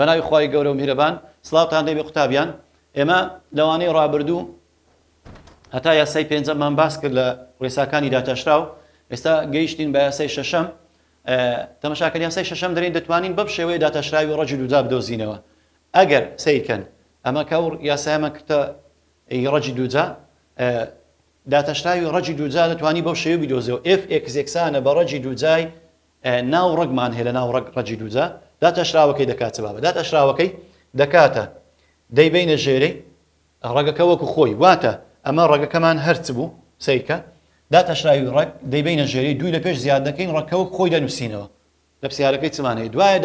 بەناوی خوای گەورە و میهرەبان سڵاوتان لێبێ قوتابیان ئێمە لەوانەی ڕابردوو هەتا یاسای پێنجەممان باس کرد لە ڕێساکانی داتەشراو ئێستا گەیشتین بە یاسای شەشەم تەماشاکەن یاسای شەشەم دەرێن دەتوانین بەم شێوەیە داتەشراوی ڕەجی دووجا بدۆزینەوە ئەگەر سیرکەن ئەمە کەور یاسایەمە کتە ڕەجی دووجا داتەشراوی ڕەجی دووجا دەتوانی بەو شێوە بدۆزیەوە f(x) یەکسانە بە ڕەجی دووجای ناو ڕەگمان هەیە لە ناو ڕەجی دووجا داتەشراوەکەی دەکاتە بابە داتەشراوەکەی دەکاتە دەیبینە ژێرەی ڕەگەکە وەکو خۆی واتە ئەمە ڕەگەکەمان هەرچ بوو سیرکە داتەشراوی ڕەگ دەیبینە ژێری دوی لە پێش زیاد دەکەین ڕەگەکە خۆی دەنووسینەوە لە پرسیارەکەی چمان هەیە دوایە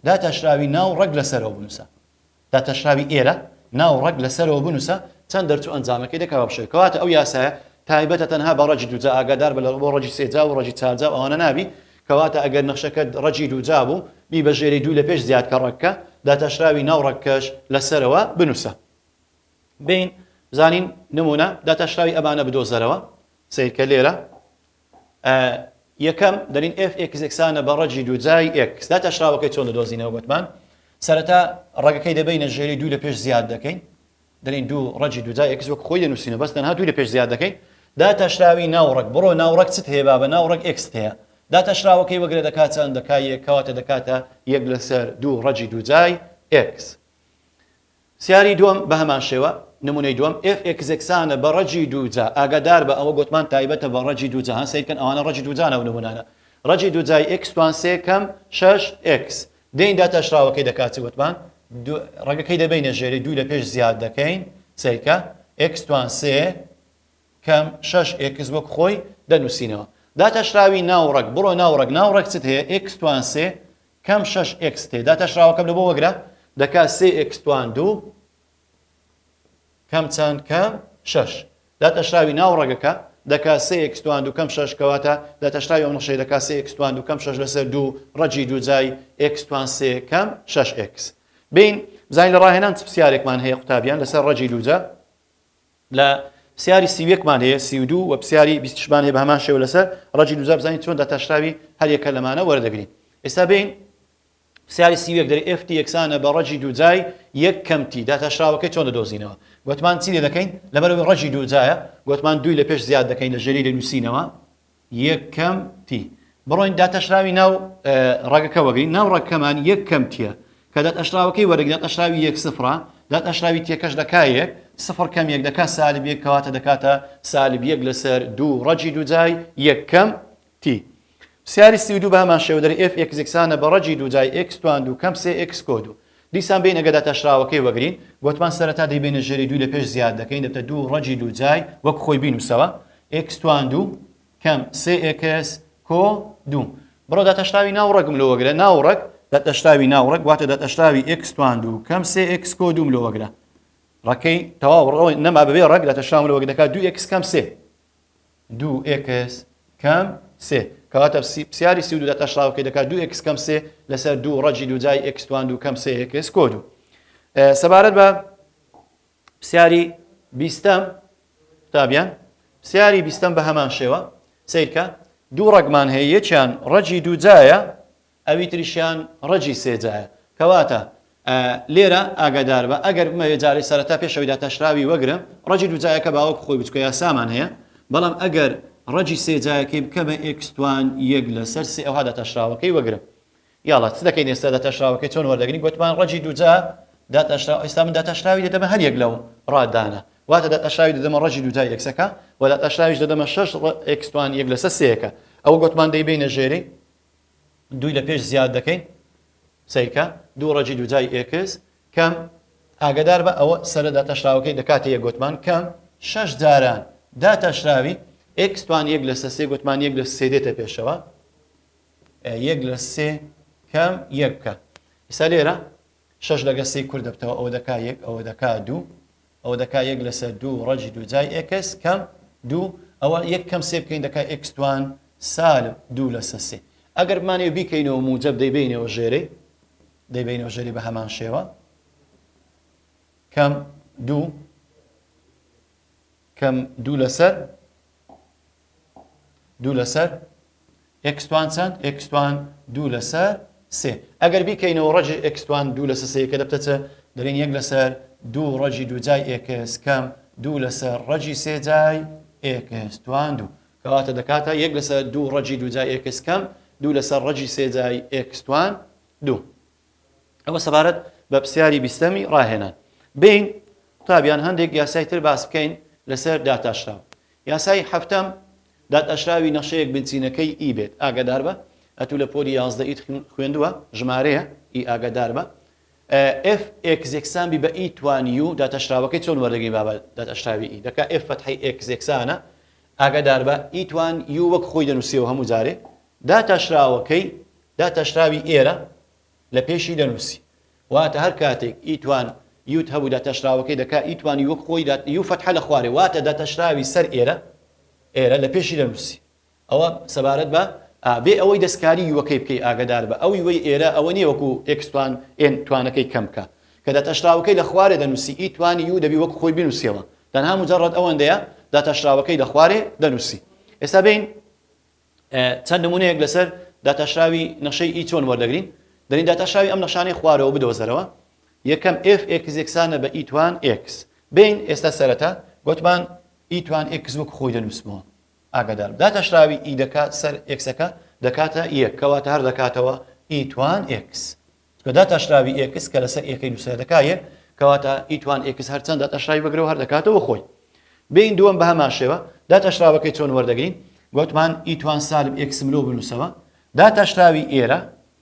داتەشراوی ناو ڕەگ لەسەرەوە بنووسە داتەشراوی ئێرە ناو ڕەگ لەسەرەوە بنووسە چەند دەرچوو ئەنجامەکەی دەکەوە بشێت کەواتە ئەو یاسایە تایبەتە تەنها بە ڕەجی دووجا ئاگادار بە بۆ ڕەجی سێجا و ڕەجی چارجا و ئەوانە نابی کەواتە ئەگەر نەخشەکە ڕەجی دووجا بوو بی بە ژێری دوو لە پێش زیاد کە ڕەگەکە داتەشراوی ناو ڕەگکەش لەسەرەوە بنووسە بین زانین نمونە داتەشراوی ئەمانە بدۆزەرەوە سیرکە لێرە یەکەم دەرین f(x) یەکسانە بە ڕەجی دووجای x داتەشراوەکەی چۆن دەدۆزینەوە گوتمان سەرەتا ڕەگەکەی دەبینە ژێری دوو لە پێش زیاد دەکەین دەرین دوو ڕەجی دووجای x وەک خۆی دەنووسینە بەس تەنها دوی لە پێش زیاد دەکەین داتەشراوی ناو ڕەگ بڕۆ ناو ڕەگ چت هەیە بابە ناو ڕەگ x هەیە داتەشراوەکەی وەگرە دەکات چەند دەکا یەک کەواتە دەکاتە یەک لەسەر دوو ڕەجی دووجای x سیاری دووەم بە هەمان شێوە نمونەی دووەم f(x) یەکسانە بە ڕەجی دووجا ئاگادار بە ئەوە گوتمان تایبەتە بە ڕەجی دووجا هەن سیرکەن ئەوانە ڕەجی دووجانە و نمونانە ڕەجی دووجای x توان سێ کەم 6x دێین داتەشراوەکەی دەکات گوتمان ڕەگەکەی دەبینە ژێری دوو لە پێش زیاد دەکەین سیرکە x توان سێ کەم 6x وەک خۆی دەنووسینەوە داتەشراوی ناو ڕەگ بڕۆ ناو ڕەگ چت هەیە x توان سێ کەم 6x تێ داتەشراوەکەم لە بۆ وەگرە دەکات 3x توان دوو کەم چەند کەم 6 داتەشراوی ناو ڕەگەکە دەکات 3x توان دوو کەم 6 کەواتە داتەشراوی ئەو نەخشەی دەکات 3x توان دوو کەم 6 لەسەر دوو ڕەجی دووجای x توان سێ کەم 6x بین بزانین لە ڕاهێنان چ پرسیارێکمان هەیە قوتابیان لەسەر ڕەجی دووجا لە پرسیاری 31مان هەیە 32 و پرسیاری 20مان هەیە بە هەمان شێوە لەسەر ڕەجی دووجا بزانین چۆن داتەشراوی هەر یەکە لەمانە وەردەگرین ئێستا بین پرسیاری 31 دەری f(t) یەکسانە بە ڕەجی دووجای یەک کەم t داتەشراوەکەی چۆن دەدۆزینەوە گوتمان چی لێ دەکەین لەبەرەوەی ڕەجی دووجایە گوتمان دوی لە پێش زیاد دەکەین لە ژێری دەنووسینەوە یەک کەم t بڕۆین داتەشراوی ناو ڕەگەکە وەگرین ناو ڕەگەکەمان یەک کەم تە کە داتەشراوەکەی وەرەگرین داتەشراوی یەک سفرە داتەشراوی تێکەش دەکا یەک سفر کەم یەک دەکات سالب یەک کەواتە دەکاتە سالب یەک لەسەر دوو ڕەجی دووجای یەک کەم t پرسیاری 32 بە هەمان شێوە دەری f(x) یەکسانە بە ڕەجی دووجای x توان دوو کەم 3x کۆدو دیسان بین ئەگە داتەشراوەکەی وەگرین گوتمان سەرەتا دەیبینە ژێری دوو لە پێش زیاد دەکەین دەبتە دوو ڕەجی دووجای وەک خۆی بینووسەوە x توان دوو کەم 3x کۆ دوو بڕۆ داتەشراوی ناو ڕەگم لە وەگرە ناو ڕەگ داتەشراوی ناو ڕەگ واتە داتەشراوی x توان دوو کەم 3x کۆ دووم لە وەگرە ڕەکەی تەواو ڕەوەی نەما بەبێ ڕەگ داتەشراوم لە وەگ دەکات 2x کەم 3 2x کەم 3 کەواتە پرسیاری 32 داتەشراوەکەی دەکات 2x کەم 3 لەسەر دوو ڕەجی دووجای x توان دوو کەم 3x کۆ دوو سەبارەت بە پرسیاری 20م قوتابیان پرسیاری 20م بە هەمان شێوە سیرکە دوو ڕەگمان هەیە یەکیان ڕەجی دووجایە ئەوی تریشیان ڕەجی سێجایە کەواتە لێرە ئاگادار بە ئەگەر بمەوێت جارێ سەرەتا پێشەوەی داتەشراوی وەگرم ڕەجی دووجایەکە باوەکو خۆی بچکە یاسامان هەیە بەڵام ئەگەر ڕەجی سێجایەکەی بکەمە x توان یەک لەسەر سێ ئەوها داتەشراوەکەی وەگرم یاڵا چ دەکەین ئێستا داتەشراوەکەی چۆن وەردەگرین گوتمان ڕەجی دووجا ئێستا من داتەشراوی دەدەمە هەر یەک لەو ڕادانە واتە داتەشراوی دەدەمە ڕەجی دووجای یەکسەکە و داتەشراویش دەدەمە 6 x توان یەک لەسەر سێەکە ئەوە گوتمان دەیبینە ژێری دوی لە پێش زیاد دەکەین سیرکە دوو ڕەجی دووجای x کەم ئاگادار بە ئەوە سەرە داتەشراوەکەی دەکاتە یەک گوتمان کەم 6 جاران داتەشراوی x توان یەک لەسەر سێ گوتمان یەک لە سێ دێتە پێشەوە یەک لە سێ کەم یەککە ئێستا لێرە 6 لەگە سێ کورد دەبتەوە ئەوە دەکا یەک ئەوە دەکا دوو ئەوە دەکا یەک لەسەر دوو ڕەجی دووجای x کەم دوو ئەوە یەک کەم سێ بکەین دەکا x توان سالب دوو لەسەر سێ ئەگەر بمانێ بیکەینەوە موجب دەیبینەوە ژێرەی بە هەمان شێوە کەم دوو لەسەر دوو لەسەر x توان چەند x توان دوو لەسەر سێ ئەگەر بیکەینەوە ڕەجی ئەکسوان دوو لەسەر سەیەکە دەبتە دەڵێن یەک لەسەر دوو ڕەجی دوو جای ئێکس کەم دوو لەسەر ڕەجی سێ جای ئێکس توان دوو کەواتە دەکاتە یەک لەسەر دوو ڕەجی دوو جای ئێکس کەم دوو لەسەر ڕەجی سێ جای ئێکس توان دوو ئەوە سەبارەت بە پرسیاری بیستەمی ڕاهێنان بین قوتابیان هەندێک یاسای تر باس بکەین لەسەر داتاشراو یاسای هەفتەم داتاشراوی نەخشەیەک بنچینەکەی ئی بێت ئاگادار بە ئەتوو لە پۆلی 11 ئیت خوێندووە ژمارەیە ئی ئاگادار بە f x یەکسانبی بە ئی توان u داتاشراوەکەی چۆن وەردەگەی بابە داتاشراوی ئی دەکا f فەتحەی x یەکسانە ئاگادار بە ئی توان u وەک خۆی دەنووسیەوە هەموو جارێ داتاشراوەکەی داتاشراوی ئێرە لە پێشی دەنووسی واتە هەر کاتێک ئی توان یوت هەبوو داتاشراوەکەی دەکا ئی توان وەک خۆی u فەتحە لە خوارێ واتە داتاشراوی سەر ئێرە لە پێشی دەنووسی ئەوە سەبارەت بە بێ ئەوەی دەستکاری یوەکەی بکەی ئاگدار بە ئەوی وەی ئێرە ئەوە نیە وەکو ئێکستوان ئێن توانەکەی کەمکە کە داتاشراوەکەی لە خوارێ دەنووسی ئی توانی یو دەبی وەکو خۆی بنووسیەوە تەنها مجرد ئەوەندەیە داتاشراوەکەی لە خوارێ دەنووسی ئێستا بین چەند نمونەیەک لەسەر داتاشراوی نەخشەی ئی چۆن وەردەگرین دەرین داتاشراوی ئەم نەخشانەی خوارەوە بدۆزەرەوە یەکەم f x یەکسانە بە ئی توان x بین ئێستا سەرەتا گوتمان ئی توان x وەکو خۆی دەنووسمەوە ئاگادار داتاشراوی ئی دەکات سەر ئێکسەکە دەکاتە یەک کەواتە هەر دەکاتەوە ئی توان x کە داتاشراوی x کە لەسەر ئێکەی نووسەر دەکایە کەواتە ئی توان x هەرچەند داتاشراوی بەگرەوە هەر دەکاتەوە خۆی بین دووەم بە هەمان شێوە داتاشراوەکەی چۆن وەردەگرین گوتمان ئی توان سالب x ملۆ بنووسەوە داتاشراوی ئێرە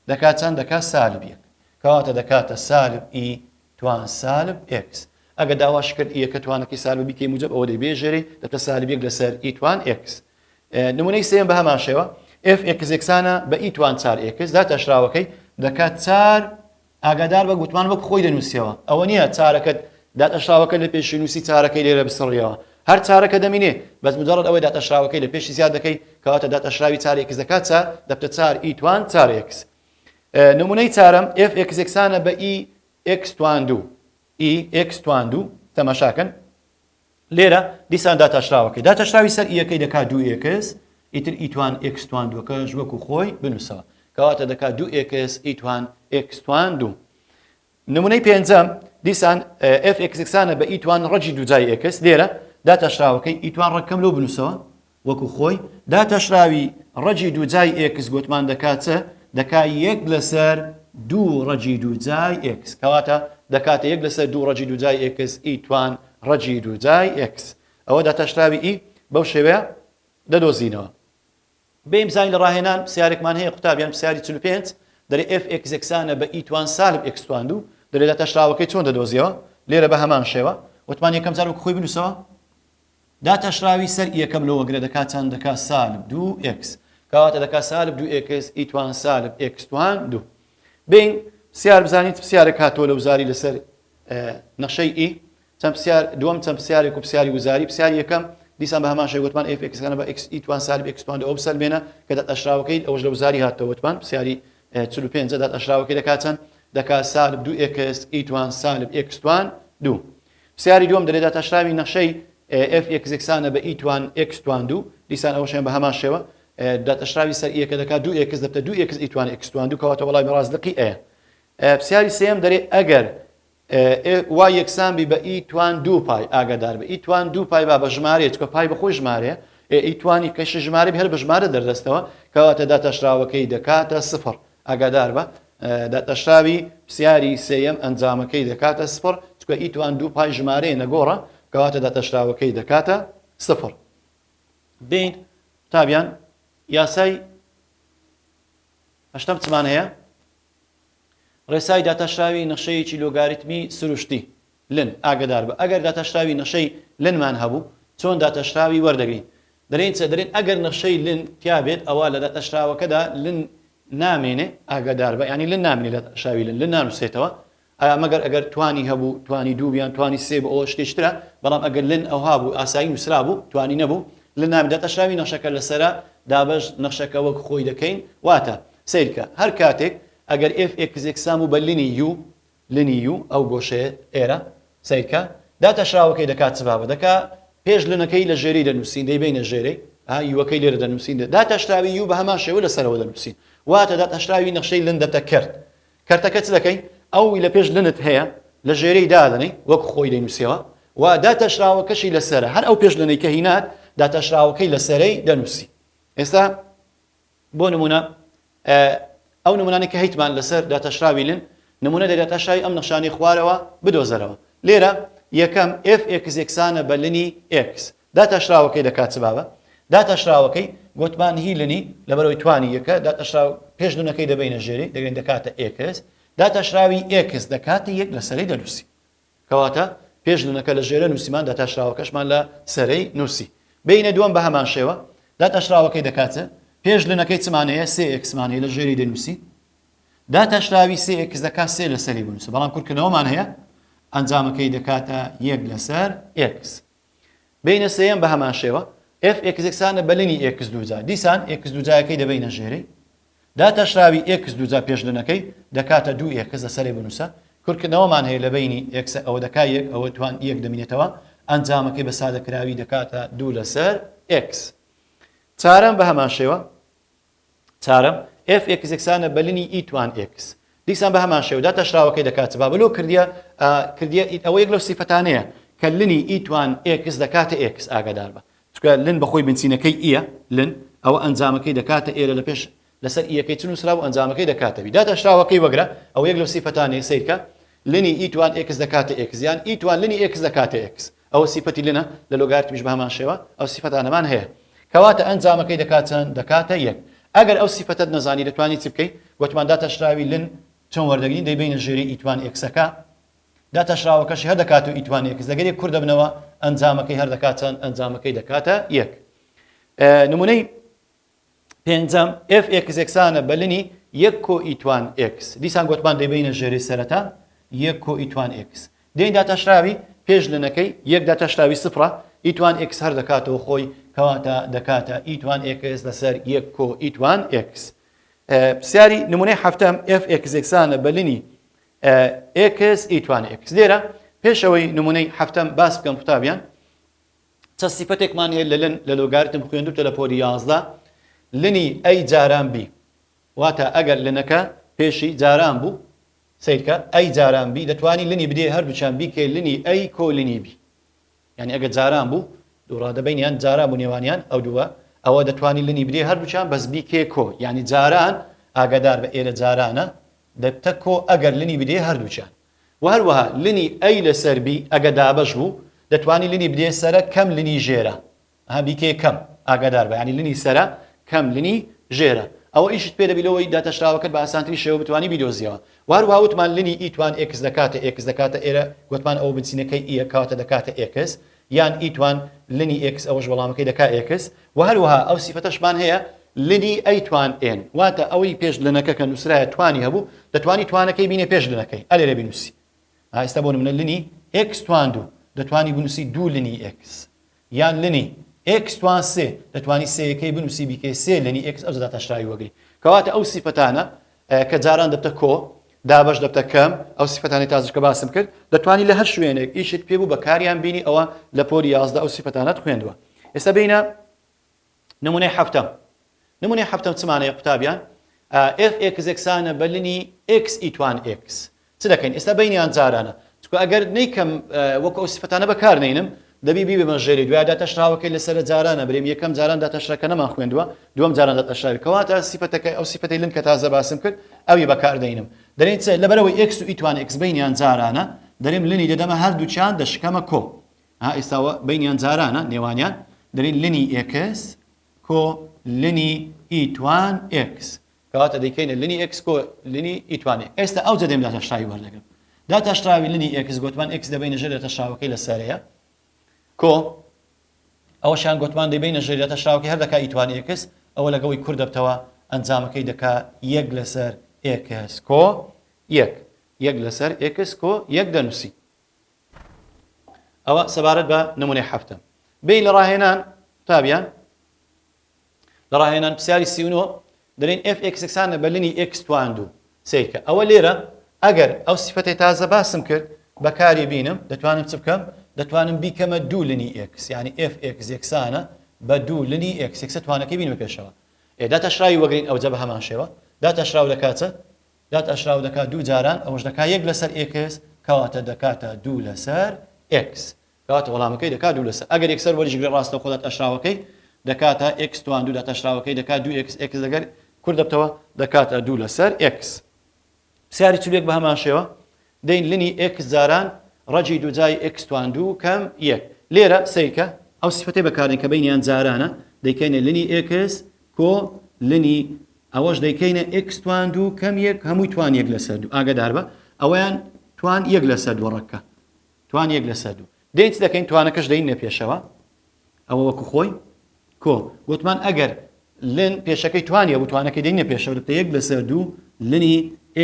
دەکات چەند دەکات سالب یەک کەواتە دەکاتە سالب ئی توان سالب x ئەگە داواش کرد ئیەکە توانەکەی سالب بیکەی موجب ئەوە دەبێژێری دەبتە سالب یەک لەسەر ئی توان x نمونەی سێم بە هەمان شێوە f x یەکسانە بە ئی توان 4 x داتاشراوەکەی دەکات 4 ئاگادار بە گوتمان وەک خۆی دەنووسیەوە ئەوە نییە چارەکەت داتاشراوەکە لە پێشی نووسی چارەکەی لێرە بسڕیەوە هەر چارەکە دەمینێ بەس مجرد ئەوەی داتاشراوەکەی لە پێشی زیاد دەکەی کەواتە داتاشراوی 4 x دەکات دەبتە 4 ئی توان 4 x نمونەی چارەم f x یەکسانە بە ئی x توان 2 ئی x توان 2 تەماشاکەن لێرە دیسان داتاشراوی سەر ئیەکەی دەکات 2 x ئیتر ئی توان x توان 2 کەش وەکو خۆی بنووسەوە کەواتە دەکات 2 x ئی توان x توان 2 نمونەی پێنجەم دیسان f x یەکسانە بە ئی توان ڕەجی دوو جای x لێرە داتاشراوەکەی ئی توان ڕەکەم لەو بنووسەوە وەکو خۆی داتاشراوی ڕەجی دوو جای x گوتمان دەکاتە دەکات یەک لەسەر دوو ڕەجی دوو جای x کەواتە دەکاتە یەک لەسەر دوو ڕەجی دوو جای x ئی توان ڕەجی دوو جای x ئەوە داتاشراوی ئی بەو شێوەیە دەدۆزینەوە بێم زانین لە ڕاهێنان پرسیارێکمان هەیە قوتابیان پرسیاری 45 دەرێ f x یەکسانە بە ئی توان سالب x توان 2 دەرێ داتاشراوەکەی چۆن دەدۆزیەوە لێرە بە هەمان شێوە وتمان یەکەم جار وەکو خۆی بنووسەوە داتاشراوی سەر یەکەم لەوە گرە دەکات چەند دەکات سالب 2 x کەواتە دەکات سالب 2 x ئی توان سالب x توان 2 بین پرسیار بزانیت پرسیارێک هاتۆ لە وزاری لەسەر نەخشەی ئی چەند پرسیار دووەم چەند پرسیارێک و پرسیاری وزاری پرسیاری یەکەم دیسان بە هەمان شێوە وتمان f x بە x ئی توان سالب x توان 2 ئەو بسەلمێنە کە داتاشراوەکەی ئەوەش لە وزاری هاتەوە وتمان پرسیاری 45 داتاشراوەکەی دەکات چەند دەکات سالب 2 x ئی توان سالب x توان 2 پرسیاری دووەم دەرێ داتاشراوی نەخشەی f x یەکسانە بە ئی توان x توان 2 دیسان ئەوەشیان بە هەمان شێوە داتاشراوی سەر ئیەکە دەکات 2 x دەبتە 2 x ئی توان x توان 2 کەواتە وەڵامی ڕاستەقی ئەیە پرسیاری سێم دەرێ ئەگەر وای یەکسانبی بە ئی توان 2 پای ئاگادار بە ئی توان 2 پای با بە ژمارەیە چکە پای بەخۆی ژمارەیە ئی توانی کەشی ژمارە هەر بە ژمارە دەردەستەوە کەواتە داتاشراوەکەی دەکاتە سفر ئاگادار بە داتاشراوی پرسیاری سێیەم ئەنجامەکەی دەکاتە سفر چکە ئی توان 2 پای ژمارەیە نەگۆڕە کەواتە داتاشراوەکەی دەکاتە سفر بین تابیان یاسای هەشتم چمان هەیە ڕێسای داتاشراوی نەخشەیەکی لۆگاریتمی سروشتی لن ئاگدار بە ئەگەر داتاشراوی نەخشەی لنمان هەبوو چۆن داتاشراوی وەردەگرین دەرێن ئەگەر نەخشەی لن تیابێت ئەوە لە داتاشراوەکەدا لن نامێنێ ئاگدار بە ینی لن نامێنێ داتاشراوی لن نانووسێتەوە مەگەر ئەگەر توانی هەبوو توانی دووبیان توانی سێ بە ئەوە شتێشترە بەڵام ئەگەر لن ئەوها بوو ئاسایی نووسرا بوو توانی نەبوو لن نامێت داتاشراوی نەخشەکە لەسەرە دابەش نەخشەکە وەک خۆی دەکەین واتە سیرکە هەر کاتێک ئەگەر f x یەکسان و بە لنی u ئەو گۆشەیە ئێرە سیرکە داتاشراوەکەی دەکات چبابە دەکا پێش لنەکەی لە ژێرەی دەنووسین دەیبینە ژێرەی یوەکەی لێرە دەنووسین داتاشراوی u بە هەمان شێوە لەسەرەوە دەنووسین واتە داتەشراوی نەخشەی لن دەبتە کرد کەرتەکە چ دەکەی ئەوی لە پێش لنت هەیە لە ژێرەی دادنەی وەک خۆی دەینووسیەوە و داتەشراوەکەشی لەسرە هەر ئەو پێش لنەی کە هینات داتەشراوەکەی لەسەرەی دەنووسی ئێستا بۆ نمونە ئەو نمونانێک کە هەیتمان لەسەر داتەشراوی لن نمونە دەداتەشراوی ئەم نەخشانەی خوارەوە بدۆزەرەوە لێرە یەکەم fx یەکسانە بە لنی x داتەشراوەکەی دەکات چ بابە داتەشراوەکەی گوتمان هی لنی لەبەرەوەی توانی یەکە داتەشراو پێش لونەکەی دەبینە ژێری دەگەین دەکاتە x داتەشراوی x دەکاتە یەک لە سەرەی دەنووسی کەواتە پێش لونەکە لە ژێرە نووسیمان داتەشراوەکەشمان لە سەرەی نووسی بینە دووەم بە هەمان شێوە داتەشراوەکەی دەکاتە پێش لونەکەی چمانەیە 3x مانەیە لە ژێری دەنووسی داتەشراوی 3x دەکات 3 لە سەری بنووسە بەڵام کورتکردنەوەمان هەیە ئەنجامەکەی دەکاتە یەک لەسەر x بینە سێیەم بە هەمان شێوە fx یەکسانە بە لنی x دووجا دیسان x دووجایەکەی دەبینە ژێرەی داتەشراوی x دووجا پێش لونەکەی دەکاتە 2x لە سەری بنووسە کورتکردنەوەمان هەیە لە بینی x ئەوە دەکات یەک ئەوە توان یەک دەمینێتەوە ئەنجامەکەی بە سادەکراوی دەکاتە 2 لەسەر x چارەم بە هەمان شێوە چارەم fx یەکسانە بە لنی ئیتوان x دیسان بە هەمان شێوە داتەشراوەکەی دەکات با بەلۆ کردیە ئەوە یەک لەو سیفەتانەیە کە لنی ئیتوان x دەکاتە x ئاگادار بە چکە لن بەخۆی بنچینەکەی ئیە لن ئەوە ئەنجامەکەی دەکاتە ئێرە لە پێش لەسەر ئیەکەی چ نووسرا و ئەنجامەکەی دەکاتەوی داتەشراوەکەی وەگرە ئەو یەک لەو سیفەتانەیە سیرکە لنی ئیتوان x دەکاتە x یان ئیتوان لنی x دەکاتە x ئەوە سیفەتی لنە لە لۆگارتمیش بە هەمان شێوە ئەو سیفەتانەمان هەیە کەواتە ئەنجامەکەی دەکاتە یەک ئەگەر ئەو سیفەتت نەزانی دەتوانی چ بکەی گوتمان داتەشراوی لن چۆن وەردەگرین دەیبینە ژێری ئیتوان x-ەکە داتەشراوەکەشی هەر دەکات و ئیتوان x دەگەری کوور دەبنەوە ئەنجامەکەی هەر دەکاتن ئەنجامەکەی دەکاتە یەک نمونەی پێنجەم fx یەکسانە بە لنی یەک کۆ ئیتوان x دیسان گوتمان دەیبینە ژێری سەرەتا یەک کۆ ئیتوان x دێن داتەشراوی پێش لنەکەی یەک داتەشراوی سفرە ئیتوان x هەر دەکاتەوە خۆی کەواتە دەکاتە ئیتوان x لەسەر یەک کۆ ئیتوان x پرسیاری نمونەی هەفتەم fx یەکسانە بە لنی x ئیتوان x لێرە پێشەوەی نمونەی هەفتەم باس بکەم قوتابیان چە سیفەتێکمان هەیە لە لن لە لۆگارتم خوێندوتە لە پۆلی 11 لنی ئەی جاران بی واتە ئەگەر لنەکە پێشی جاران بوو سیرکە ئەی جاران بی دەتوانی لنی بدێ هەردووچان بیکێ لنی ئەی کۆ لنی بی یعنی ئەگەر جاران بوو دووڕادەبینیان جاران بوو نێوانیان ئەو دووە ئەوە دەتوانی لنی بدێ هەردووچان بەس بیکێ کۆ یعنی جاران ئاگادار بە ئێرە جارانە دەبتە کۆ ئەگەر لنی بدێ هەردووچان و هەروەها لنی ئەی لەسەر بی ئەگە دابەش بوو دەتوانی لنی بدێ سەرە کەم لنی ژێرە بیکێ کەم ئاگادار بە ینی لنی سەرە کەم لنی ژێرە ئەوە ئیشت پێ دەبیلەوەی داتەشراوەکەت بە ئاسانتری شێوە بتوانی بیدۆزیەوە وهروەها وتمان لنی ئیتوان x دەکاتە x دەکاتە ئێرە گوتمان ئەو بنچینەکەی ئیە کاتە دەکاتە x یان ئیتوان لنی x ئەوەش وەڵامەکەی دەکات x و هەروەها ئەو سیفەتەشمان هەیە لنی ئەیتوان n واتە ئەوەی پێش لنەکە کە نووسرایە توانی هەبوو دەتوانی توانەکەی بینێ پێش لنەکەی ئەلێرە بنووسی ئێستا بۆ نمونە لنی x توان دوو دەتوانی بنووسی دوو لنی x یان لنی x توان سێ دەتوانی سێیەکەی بنووسی بیکەی سێ لنی x ئەو داتەشراوی وەگری کەواتە ئەو سیفەتانە کە جاران دەبتە کۆ دابەش دەبتە کەم ئەو سیفەتانی تازەکە باسم کرد دەتوانی لە هەر شوێنێک ئیشت پێ بوو بەکاریان بینی ئەوە لە پۆلی 11 ئەو سیفەتانەت خوێندووە ئێستا بینە نمونەی هەفتەم نمونەی هەفتەم چمانەیە قوتابیان fx یەکسانە بە لنی x ئیتوان x چ دەکەین ئێستا بینیان جارانە چکە ئەگەر نیکەم وەکو ئەو سیفەتانە بەکارنێنم دەبی بی بمە ژێری دوای داتەشراوەکەی لەسەر جارانە بریم یەکەم جاران داتەشرەکە نەمان خوێندووە دووەم جاران داتەشراوی کەواتە سیفەتەکەی ئەو سیفەتەی لن کە تازە باسم کرد ئەوی بەکاردێنم دەرێن چ لەبەرەوەی x و ئیتوان x بینیان جارانە دەرێم لنی دەدەمە هەردووچیان دەشکەمە کۆ ئێستاوە بینیان جارانە نێوانیان دەرێن لنی x کۆ لنی ئیتوان x کەواتە دەیکەینە لنی x کۆ لنی ئیتوان ئێستا ئەو جەدەم داتەشراوی وەردەگرم داتەشراوی لنی x گوتمان x دەبینە ژێر داتەشراوەکەی لەسەرەیە کۆ ئەوەشان گوتمان دەبینە ژێر داتەشراوەکەی هەر دەکا ئیتوان x ئەوە لەگەڵی کوور دەبتەوە ئەنجامەکەی دەکا یەک لەسەر x کۆ یەک لەسەر x کۆ یەک دەنووسی ئەوە سەبارەت بە نمونەی هەفتەم بین لە ڕاهێنان تابیان لە ڕاهێنان پرسیاری 39 دەرێن fx یەکسانە بە لنی x توان دوو سیرکە ئەوە لێرە ئەگەر ئەو سیفەتەی تازە باسم کرد بەکاری بینم دەتوانم چ بکەم دەتوانم بیکەمە دوو لنی x یعنی fx یەکسانە بە دوو لنی x یەکسە توانەکەی بینمە پێشەوە داتەشراوی وەگرین ئەوجە بە هەمان شێوە داتەشراو دەکاتە داتەشراو دەکات دوو جاران ئەوەش دەکات یەک لەسەر x کەواتە دەکاتە دوو لەسەر x کەواتە وەڵامەکەی دەکات دوو لەسەر ئەگەر یەکسەر وەرجگرێ ڕاستە خۆ داتەشراوەکەی دەکاتە x توان دوو داتەشراوەکەی دەکات دوو x دەگەر کورد دەبتەوە دەکاتە دوو لەسەر x سیاری چولێک بە هەمان شێوە دەین لنی x جاران ڕەجی دووجای x توان دوو کەم یەک لێرە سەیکە ئەو سیفەتەی بەکارێن کە بینیان جارانە دەیکەینە لنی x کۆ لنی ئەوەش دەیکەینە x توان دوو کەم یەک هەمووی توان یەک لەسەر دوو ئاگادار بە ئەوەیان توان یەک لەسەر دوو ڕەکە توان یەک لەسەر دوو دەین چ دەکەین توانەکەش دەینە پێشەوە ئەوە وەکو خۆی کۆ گوتمان ئەگەر لن پێشەکەی توانیە بوو توانەکەی دەینە پێشەوە دەبتە یەک لەسەر دوو لنی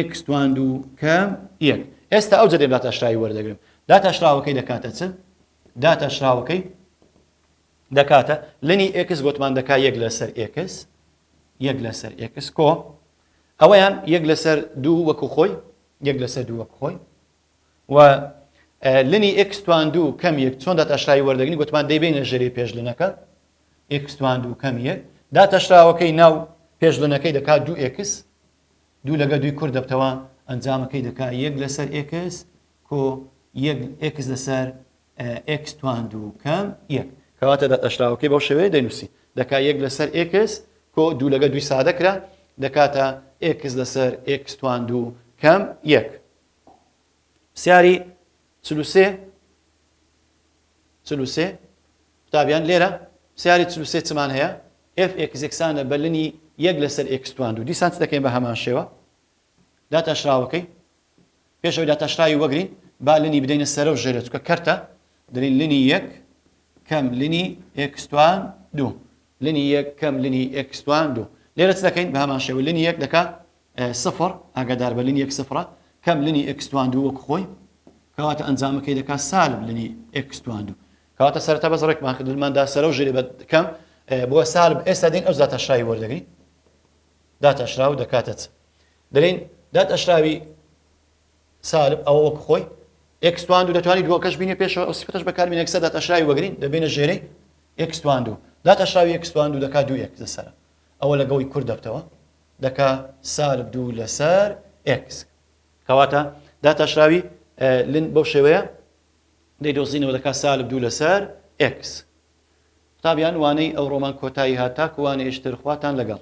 x توان دوو کەم یەک ئێستا ئەو جەدێ داتەشراوی وەردەگرم داتەشراوەکەی دەکاتە چ داتەشراوەکەی دەکاتە لنی x گوتمان دەکات یەک لەسەر x یەک لەسەر x کۆ ئەوەیان یەک لەسەر دوو وەکو خۆی یەک لەسەر دوو وەکو خۆی و لنی x توان دوو کەم یەک چۆن داتەشراوی وەردەگرین گوتمان دەیبینە ژێری پێشلنەکە x توان دوو کەم یەک داتەشراوەکەی ناو پێشلنەکەی دەکات دوو x دوو لەگە دوی کورد دەبتەوە ئەنجامەکەی دەکات یەک لەسەر x کۆ یەک x لەسەر x توان دوو کەم یەک کەواتە داتەشراوەکەی بەو شێوەیە دەنووسی دەکات یەک لەسەر x کۆ دوو لەگە دوی سادەکرا دەکاتە x لەسەر x توان دوو کەم یەک سیاری چلوسێ قوتابیان لێرە سیاری چلوسێ چمان هەیە f x یەکسانە بە لنی یەک لەسەر x توان دوو دیسان چ دەکەین بە هەمان شێوە داتەشراوەکەی پێشەوەی داتەشراوی وەگرین با لنی بدەینە سەرە و ژێرە چکە کەرتە دەڵین لنی یەک کەم لنی x توان دوو لنی یەک کەم لنی x توان دوو لێرە چ دەکەین بە هەمان شێوە لنی یەک دەکات سفر ئاگادار بە لنی یەک سفرە کەم لنی x توان دوو وەکو خۆی کەواتە ئەنجامەکەی دەکات سالب لنی x توان دوو کەواتە سەرەتا بەس ڕێکمان کردماندا سەرە و ژێرە بەکەم بۆ سالب ئێستا دێن ئەو داتەشراوی وەردەگرین داتەشراو دەکاتە چ دەڵێن داتەشراوی سالب ئەوە وەکو خۆی x توان دوو دەتوانێت دووەکەش بینێ پێشەوە ئەو سیفەتەش بەکاربێنێ یەکسەر داتەشراوی وەگرین دەبێنە ژێرەی x توان دوو داتەشراوی x توان دوو دەکات دوو x لەسەرە ئەوە لەگەڵی کورد دەبتەوە دەکات سالب دوو لەسەر x کەواتە داتەشراوی لن بەو شێوەیە دەیدۆزینەوە دەکات سالب دوو لەسەر x قوتابیان وانەی ئەو ڕۆمان کۆتایی هات تاکو وانەی ئێشتر خواتان لەگەڵ